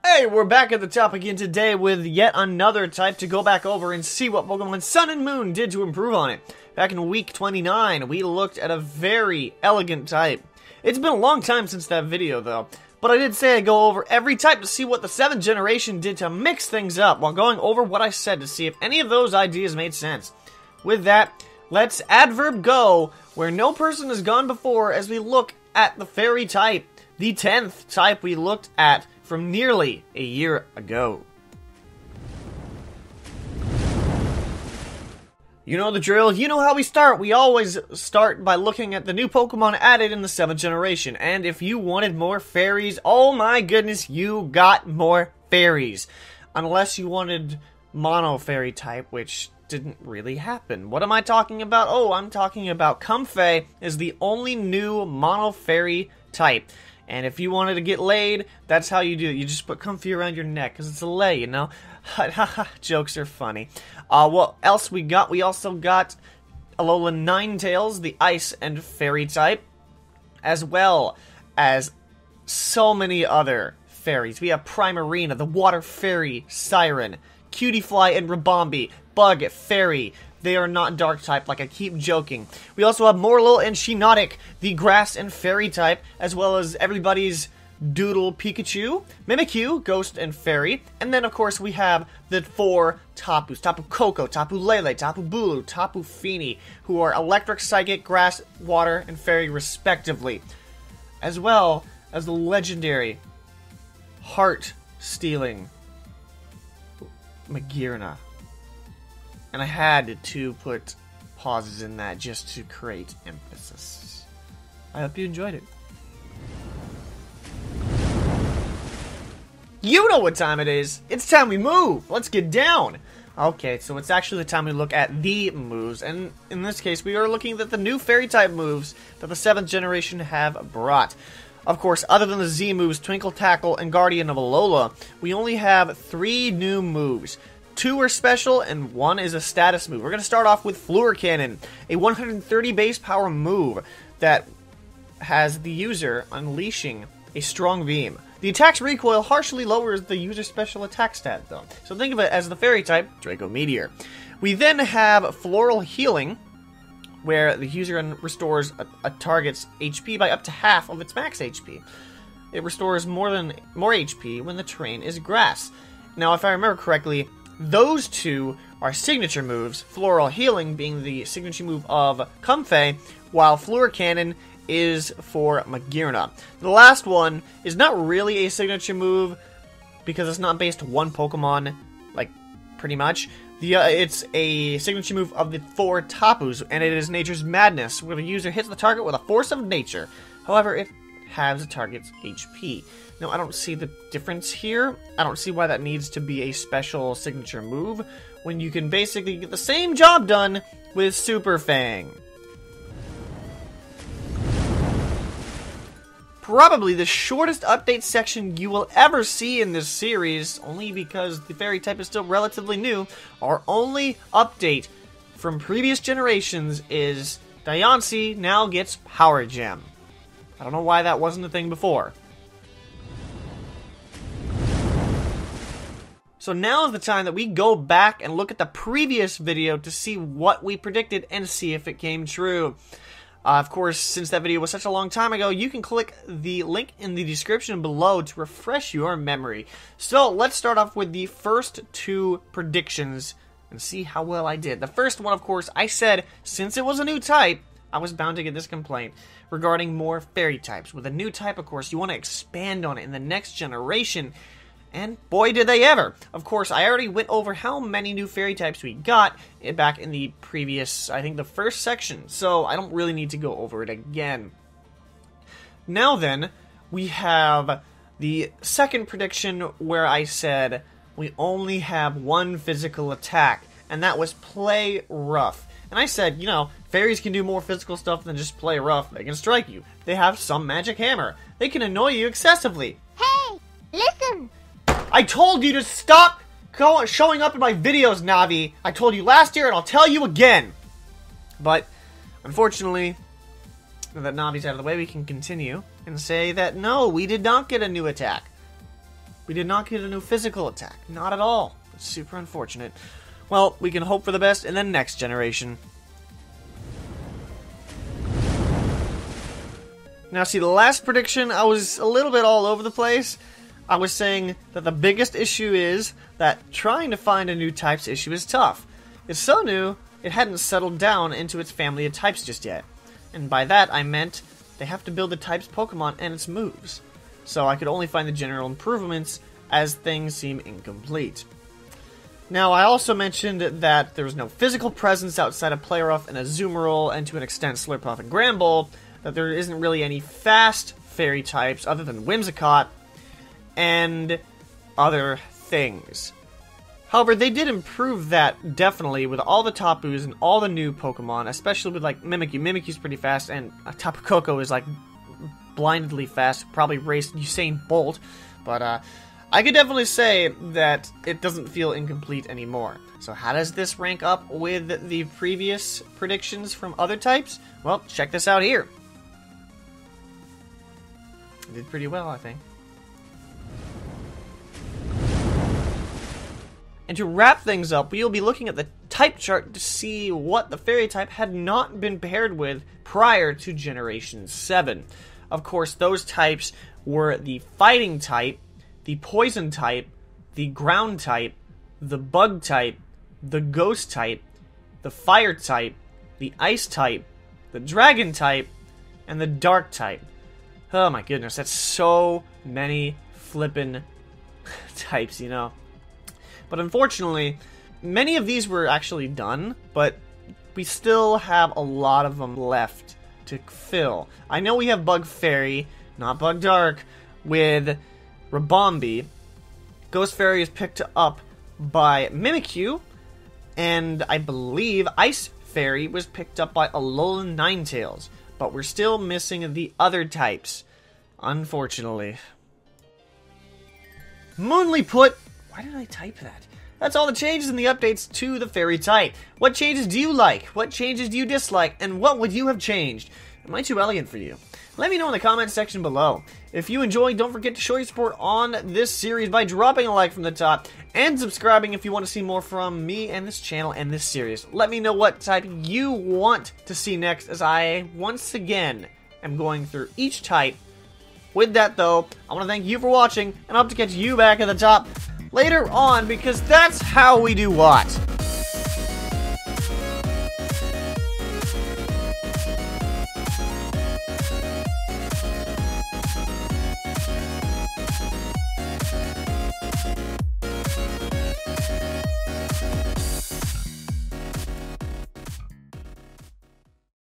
Hey, we're back at the top again today with yet another type to go back over and see what Pokemon Sun and Moon did to improve on it. Back in week 29, we looked at a very elegant type. It's been a long time since that video though, but I did say I'd go over every type to see what the 7th generation did to mix things up while going over what I said to see if any of those ideas made sense. With that, let's adverb go where no person has gone before as we look at the fairy type, the 10th type we looked at from nearly a year ago. You know the drill, you know how we start. We always start by looking at the new Pokemon added in the 7th generation. And if you wanted more fairies, oh my goodness, you got more fairies. Unless you wanted mono fairy type, which didn't really happen. What am I talking about? Oh, I'm talking about Comfey is the only new mono fairy type. And if you wanted to get laid, that's how you do it. You just put Comfey around your neck, because it's a lay, you know? Jokes are funny. What else we got? We also got Alola Ninetales, the Ice and Fairy type, as well as so many other fairies. We have Primarina, the Water Fairy, Siren, Cutiefly and Ribombee, Bug Fairy. They are not dark type, like I keep joking. We also have Morlul and Shiinotic, the grass and fairy type, as well as everybody's Doodle Pikachu, Mimikyu, ghost and fairy, and then of course we have the 4 Tapus, Tapu Koko, Tapu Lele, Tapu Bulu, Tapu Fini, who are electric, psychic, grass, water, and fairy respectively, as well as the legendary heart-stealing Magearna. And I had to put pauses in that just to create emphasis. I hope you enjoyed it. You know what time it is. It's time we move. Let's get down. Okay, so it's actually the time we look at the moves. And in this case, we are looking at the new fairy type moves that the 7th generation have brought. Of course, other than the Z moves, Twinkle, Tackle, and Guardian of Alola, we only have 3 new moves. 2 are special, and 1 is a status move. We're going to start off with Fluor Cannon, a 130 base power move that has the user unleashing a strong beam. The attack's recoil harshly lowers the user's special attack stat, though. So think of it as the fairy type, Draco Meteor. We then have Floral Healing, where the user restores a target's HP by up to half of its max HP. It restores more HP when the terrain is grass. Now, if I remember correctly, those 2 are signature moves, Floral Healing being the signature move of Comfey, while Fluor Cannon is for Magearna. The last one is not really a signature move, because it's not based on one Pokemon, like, pretty much. It's a signature move of the 4 Tapus, and it is Nature's Madness, where the user hits the target with a force of nature. However, it halves the target's HP. Now, I don't see the difference here. I don't see why that needs to be a special signature move when you can basically get the same job done with Super Fang. Probably the shortest update section you will ever see in this series, only because the fairy type is still relatively new. Our only update from previous generations is Diancie now gets Power Gem. I don't know why that wasn't a thing before. So now is the time that we go back and look at the previous video to see what we predicted and see if it came true. Of course, since that video was such a long time ago, you can click the link in the description below to refresh your memory. So let's start off with the first 2 predictions and see how well I did. The first one, of course, I said since it was a new type, I was bound to get this complaint regarding more fairy types. With a new type, of course, you want to expand on it in the next generation. And boy, did they ever! Of course, I already went over how many new fairy types we got back in the previous, I think the first section, so I don't really need to go over it again. Now then, we have the second prediction where I said we only have 1 physical attack, and that was Play Rough. And I said, you know, fairies can do more physical stuff than just play rough. They can strike you. They have some magic hammer. They can annoy you excessively. Hey, listen! I told you to stop showing up in my videos, Navi. I told you last year, and I'll tell you again. But, unfortunately, now that Navi's out of the way, we can continue and say that no, we did not get a new attack. We did not get a new physical attack. Not at all. It's super unfortunate. Well, we can hope for the best in the next generation. Now, see, the last prediction, I was a little bit all over the place. I was saying that the biggest issue is that trying to find a new types issue is tough. It's so new, it hadn't settled down into its family of types just yet. And by that, I meant they have to build the types Pokemon and its moves. So I could only find the general improvements as things seem incomplete. Now, I also mentioned that there was no physical presence outside of Playeroth and Azumarill, and to an extent Slurpuff and Granbull, that there isn't really any fast fairy types other than Whimsicott and other things. However, they did improve that definitely with all the Tapus and all the new Pokemon, especially with like Mimikyu. Mimikyu's pretty fast, and Tapu Koko is like blindedly fast, probably raced Usain Bolt, but I could definitely say that it doesn't feel incomplete anymore. So how does this rank up with the previous predictions from other types? Well, check this out here. It did pretty well, I think. And to wrap things up, we'll be looking at the type chart to see what the fairy type had not been paired with prior to Generation 7. Of course, those types were the fighting type, the poison type, the ground type, the bug type, the ghost type, the fire type, the ice type, the dragon type, and the dark type. Oh my goodness, that's so many flippin' types, you know. But unfortunately, many of these were actually done, but we still have a lot of them left to fill. I know we have Bug Fairy, not Bug Dark, with Rabombi. Ghost Fairy is picked up by Mimikyu, and I believe Ice Fairy was picked up by Alolan Ninetales. But we're still missing the other types, unfortunately. Moonly put... Why did I type that? That's all the changes in the updates to the fairy type. What changes do you like? What changes do you dislike? And what would you have changed? Am I too elegant for you? Let me know in the comments section below. If you enjoyed, don't forget to show your support on this series by dropping a like from the top and subscribing if you want to see more from me and this channel and this series. Let me know what type you want to see next, as I, once again, am going through each type. With that, though, I want to thank you for watching, and I hope to catch you back at the top later on, because that's how we do what?